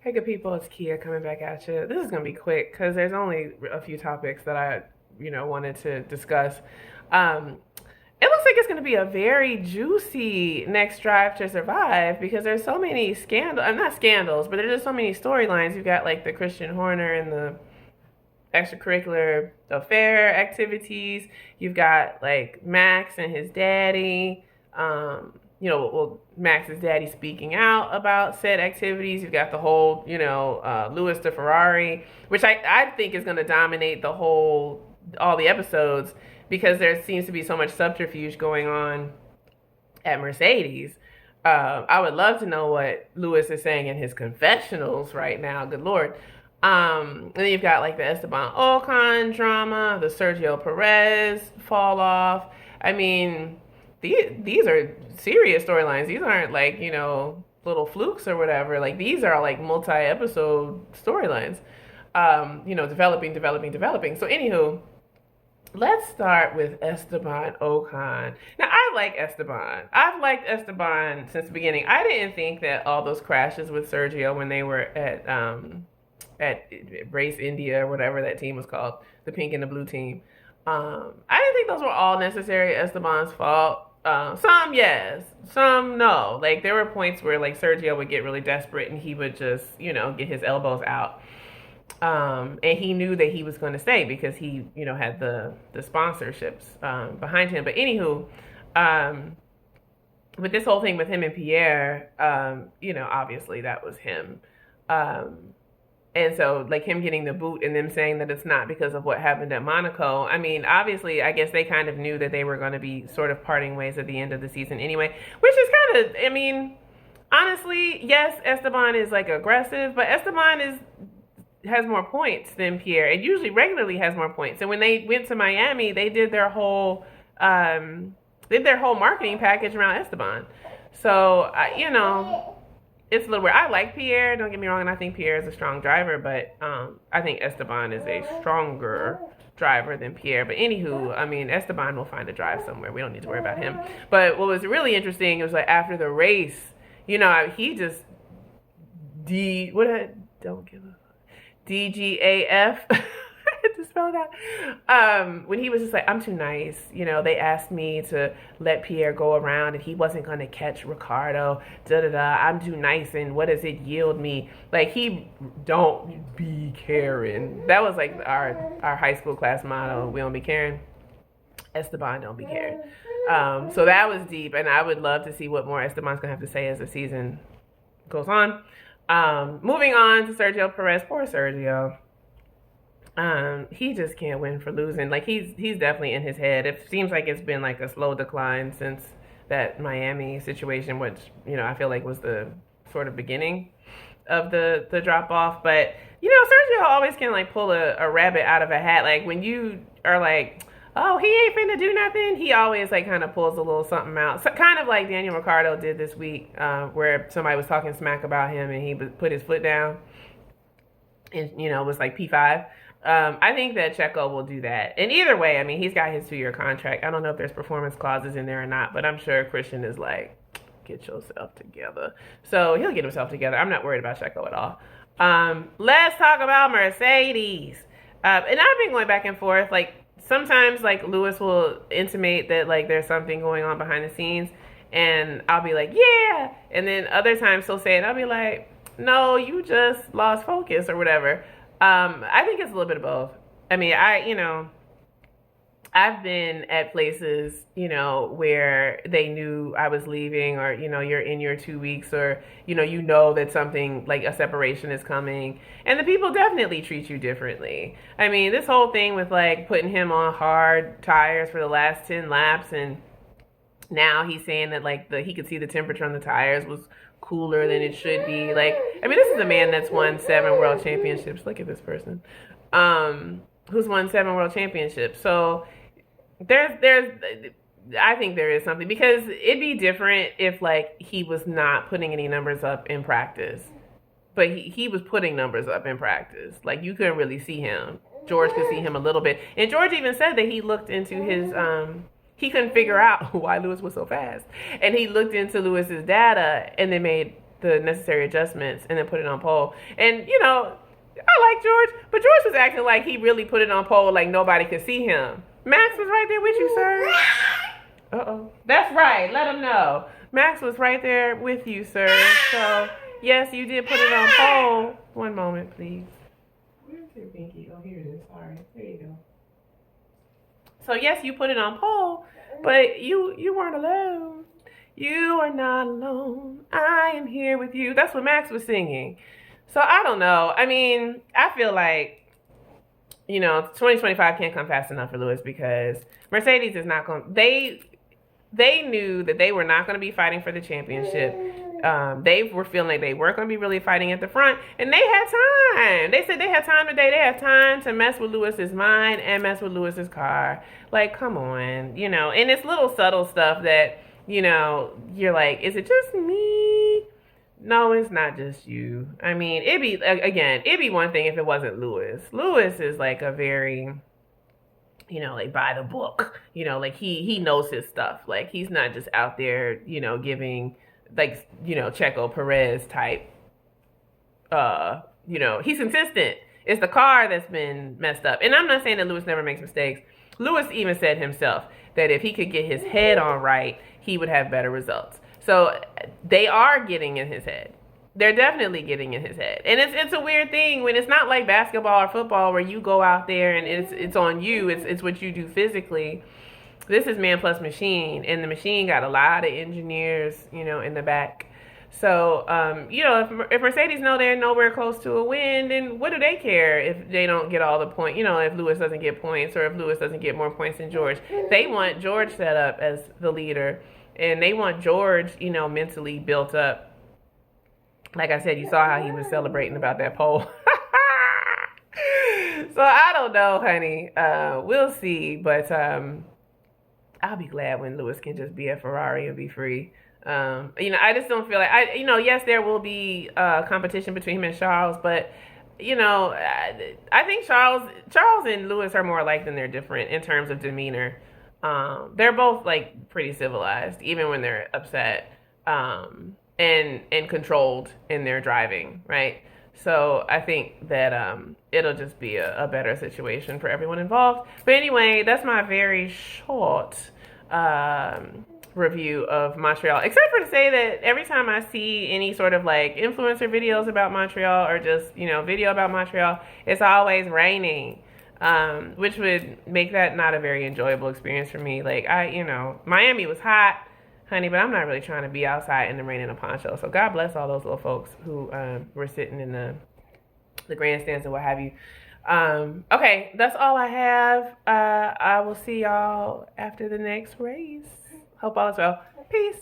Hey, good people, it's Kia coming back at you. This is going to be quick because there's only a few topics that I wanted to discuss. Um, it looks like it's going to be a very juicy next Drive to Survive because there's so many scandals. I'm not scandals, but there's just so many storylines. You've got like the Christian Horner and the extracurricular affair activities. You've got like Max and his daddy. Max's daddy speaking out about said activities. You've got the whole, Louis the Ferrari, which I think is going to dominate all the episodes because there seems to be so much subterfuge going on at Mercedes. I would love to know what Louis is saying in his confessionals right now. Good Lord. And then you've got like the Esteban Ocon drama, the Sergio Perez fall off. I mean, these are serious storylines. These aren't like, little flukes or whatever. Like these are like multi-episode storylines. Developing. So anywho, let's start with Esteban Ocon. Now, I like Esteban. I've liked Esteban since the beginning. I didn't think that all those crashes with Sergio when they were at Race India or whatever that team was called, the pink and the blue team. I didn't think those were all necessarily Esteban's fault. Some yes, some no. Like there were points where like Sergio would get really desperate and he would just, get his elbows out. And he knew that he was going to stay because he, had the sponsorships behind him. But anywho, with this whole thing with him and Pierre, obviously that was him. And so, like, him getting the boot and them saying that it's not because of what happened at Monaco. I mean, obviously, I guess they kind of knew that they were going to be sort of parting ways at the end of the season anyway, which is kind of, I mean, honestly, yes, Esteban is, like, aggressive, but Esteban has more points than Pierre. It usually regularly has more points. And when they went to Miami, they did their whole marketing package around Esteban. So, it's a little weird. I like Pierre, don't get me wrong, and I think Pierre is a strong driver, but I think Esteban is a stronger driver than Pierre. But anywho, I mean, Esteban will find a drive somewhere. We don't need to worry about him. But what was really interesting was like after the race, he just don't give a DGAF. To spell it out. When he was just like, I'm too nice. They asked me to let Pierre go around and he wasn't going to catch Ricardo. I'm too nice and what does it yield me? Like, he don't be caring. That was like our high school class motto. We don't be caring. Esteban don't be caring. So that was deep and I would love to see what more Esteban's going to have to say as the season goes on. Moving on to Sergio Perez. Poor Sergio. He just can't win for losing. Like he's definitely in his head. It seems like it's been like a slow decline since that Miami situation, which I feel like was the sort of beginning of the drop off. But Sergio always can like pull a rabbit out of a hat. Like when you are like, oh, he ain't finna do nothing, he always like kind of pulls a little something out. So, kind of like Daniel Ricciardo did this week, where somebody was talking smack about him and he put his foot down and was like P5. I think that Checo will do that. And either way, I mean, he's got his 2-year contract. I don't know if there's performance clauses in there or not, but I'm sure Christian is like, get yourself together. So he'll get himself together. I'm not worried about Checo at all. Let's talk about Mercedes. And I've been going back and forth. Like, sometimes, like, Lewis will intimate that, like, there's something going on behind the scenes. And I'll be like, yeah. And then other times he'll say it, and I'll be like, no, you just lost focus or whatever. I think it's a little bit of both. I mean, I've been at places, where they knew I was leaving or, you're in your 2 weeks or, that something like a separation is coming and the people definitely treat you differently. I mean, this whole thing with like putting him on hard tires for the last 10 laps and now he's saying that like he could see the temperature on the tires was cooler than it should be. Like, I mean, this is a man that's won 7 world championships. Look at this person, who's won 7 world championships. So I think there is something because it'd be different if like he was not putting any numbers up in practice, but he was putting numbers up in practice. Like you couldn't really see him. George could see him a little bit, and George even said that he looked into his he couldn't figure out why Lewis was so fast. And he looked into Lewis's data and then made the necessary adjustments and then put it on pole. And you know, I like George, but George was acting like he really put it on pole, like nobody could see him. Max was right there with you, sir. Uh-oh. That's right. Let him know. Max was right there with you, sir. So, yes, you did put it on pole. One moment, please. Where's your pinky? Oh, here it is. Sorry. There you go. So, yes, you put it on pole, but you weren't alone. You are not alone. I am here with you. That's what Max was singing. So, I don't know. I mean, I feel like, you know, 2025 can't come fast enough for Lewis because Mercedes is not going to... They knew that they were not going to be fighting for the championship. They were feeling like they weren't going to be really fighting at the front. And they had time. They said they had time today. They had time to mess with Lewis's mind and mess with Lewis's car. Like, come on. You know, and it's little subtle stuff that, you know, you're like, is it just me? No, it's not just you. I mean, it'd be one thing if it wasn't Lewis. Lewis is like a very... you know, like by the book, you know, like he knows his stuff. Like he's not just out there, you know, giving like, you know, Checo Perez type, you know, he's consistent. It's the car that's been messed up. And I'm not saying that Lewis never makes mistakes. Lewis even said himself that if he could get his head on right, he would have better results. So they are getting in his head. They're definitely getting in his head. And it's a weird thing when it's not like basketball or football where you go out there and it's on you. It's what you do physically. This is man plus machine. And the machine got a lot of engineers, you know, in the back. So, you know, if Mercedes know they're nowhere close to a win, then what do they care if they don't get all the points? You know, if Lewis doesn't get points or if Lewis doesn't get more points than George. They want George set up as the leader. And they want George, you know, mentally built up. Like I said, you saw how he was celebrating about that pole. So I don't know, honey. We'll see. But I'll be glad when Lewis can just be a Ferrari and be free. You know, I just don't feel like you know, yes, there will be competition between him and Charles, but you know, I think Charles and Lewis are more alike than they're different in terms of demeanor. They're both like pretty civilized, even when they're upset. And controlled in their driving, right? So I think that it'll just be a better situation for everyone involved. But anyway, that's my very short review of Montreal. Except for to say that every time I see any sort of like influencer videos about Montreal or just, you know, video about Montreal, it's always raining. Which would make that not a very enjoyable experience for me. Like you know, Miami was hot, honey, but I'm not really trying to be outside in the rain in a poncho. So God bless all those little folks who were sitting in the grandstands and what have you. Okay, that's all I have. I will see y'all after the next race. Hope all is well. Peace.